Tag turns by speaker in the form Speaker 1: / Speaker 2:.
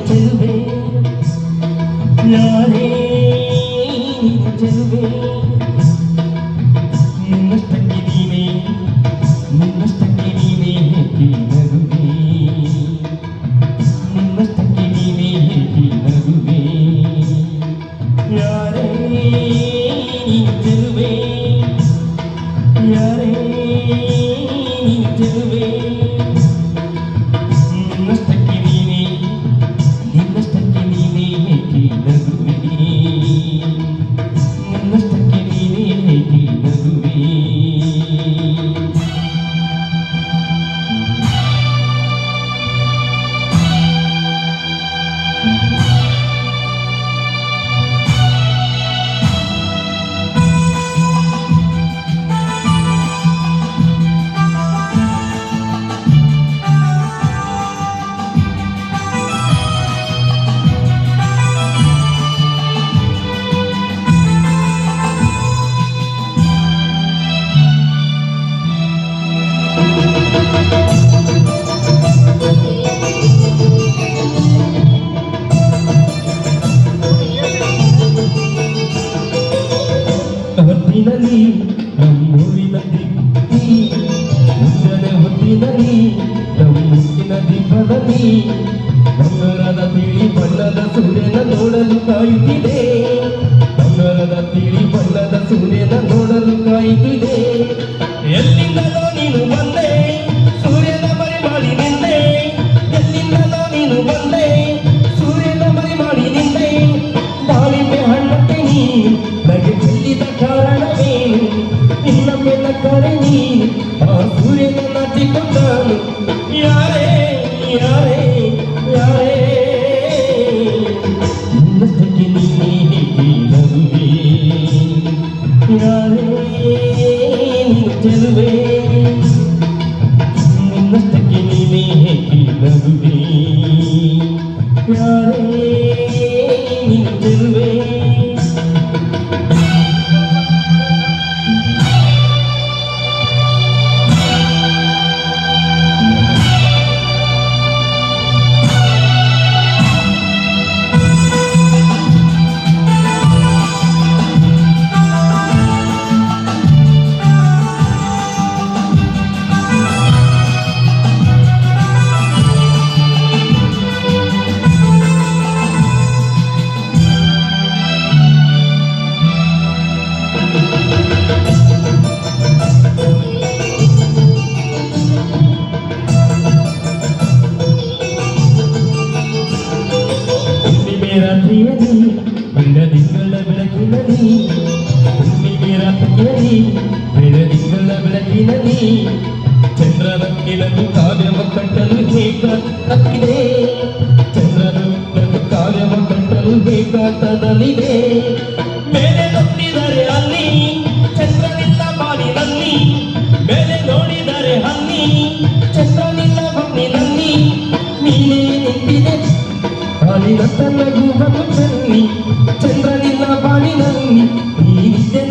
Speaker 1: ಚೆಲುವೆ ಯಾರೇ ಚೆಲುವೆ ನಿನ್ನಷ್ಟಕ್ಕೆ ನೀನೇ ಹೇಗೆ ನಗುವೆ ನಿನ್ನಷ್ಟಕ್ಕೆ ನೀನೇ ಹೇಗೆ ನಗುವೆ ಯಾರೇ ಚೆಲುವೆ ಯಾರೇ ಚೆಲುವೆ ನಿನ್ನಷ್ಟಕ್ಕೆ ನೀನೇ ಹೇಗೆ ನಗುವೆ ನಿನ್ನಷ್ಟಕ್ಕೆ ನೀನೇ ಹೇಗೆ ನಗುವೆ ಹೊತ್ತಿನಲ್ಲಿ ನಮ್ಮೂರಿನಲ್ಲಿ ಮುಂಜಾನೆ ಹೊತ್ತಿನಲ್ಲಿ ನಮ್ಮೂರಿನ ದೀಪದಲ್ಲಿ ಬಂಗಾರದ ತಿಳಿ ಬಣ್ಣದ ಸೂರ್ಯನ ನೋಡಲು ಕಾಯುತ್ತಿದೆ ಬಂಗಾರದ ತಿಳಿ ಬಣ್ಣದ ಸೂರ್ಯನ ನೋಡಲು ಕಾಯುತ್ತಿದೆ ಎಲ್ಲಿಂದಲೋ ನೀನು ಬಂದೆ ಸೂರ್ಯನ ಮರೆ ಮಾಡಿ ನಿಂದೆ ಎಲ್ಲಿಂದಲೋ ನೀನು ಬಂದೆ ಸೂರ್ಯನ ಮರೆ ಮಾಡಿ ನಿಂದೆ ದಾಳಿಂಬೆ ಹಣ್ಣಕ್ಕೆ ನೀನು ನಗೆ ಚೆಲ್ಲಿದ ಕಾರಣವೇನು ನಿನ್ನ ಬೆನ್ನ ಕರೆ ನೀನು ಆ ಸೂರ್ಯನ ನಾಚಿಕೊಂಡನು ಯಾರೇ ಯಾರೇ ಯಾರೇ ನಿನ್ನಷ್ಟಕ್ಕೆ ನೀನೇ ಹೇಗೆ ನಗುವೆ ಯಾರೇ ಚೆಲುವೆ ನಿನ್ನಷ್ಟಕ್ಕೆ ನೀನೇ ಹೇಗೆ ನಗುವೆ ಯಾರೇ ಚೆಲುವೆ ರಾತ್ರಿಯಲ್ಲಿ ಬೆಳದಿಂಗಳ ಬೆಳಕಿನಲ್ಲಿ ಹುಣ್ಣಿಮೆ ರಾತ್ರಿಯಲ್ಲಿ ಬೆಳದಿಂಗಳ ಬೆಳಕಿನಲ್ಲಿ ಚಂದ್ರನ ಕೆಳಗೆ ಕಾವ್ಯವ ಕಟ್ಟಲು ಹೇಗಾಟದಲ್ಲಿದೆ ಚಂದ್ರನ ಕೆಳಗೆ ಕಾವ್ಯವ ಕಟ್ಟಲು ಹೇಗಾಟದಲ್ಲಿದೆ ಮೇಲೆ ನೋಡಿದರೆ ಅಲ್ಲಿ ಚಂದ್ರನಿಲ್ಲ ಬಾನಿನಲ್ಲಿ ಮೇಲೆ ನೋಡಿದರೆ ಅಲ್ಲಿ ಚಂದ್ರನಿಲ್ಲ ಬಾನಿನಲ್ಲಿ ನೀನೇ ನಿಂತಿದೆ ಬಾನಿನ ತನ್ನ ಗೂಬನು ಚೆಲ್ಲಿ ಚಂದ್ರನಿಲ್ಲ ಬಾನಿನಲ್ಲಿ ನೀನಿದ್ದೆ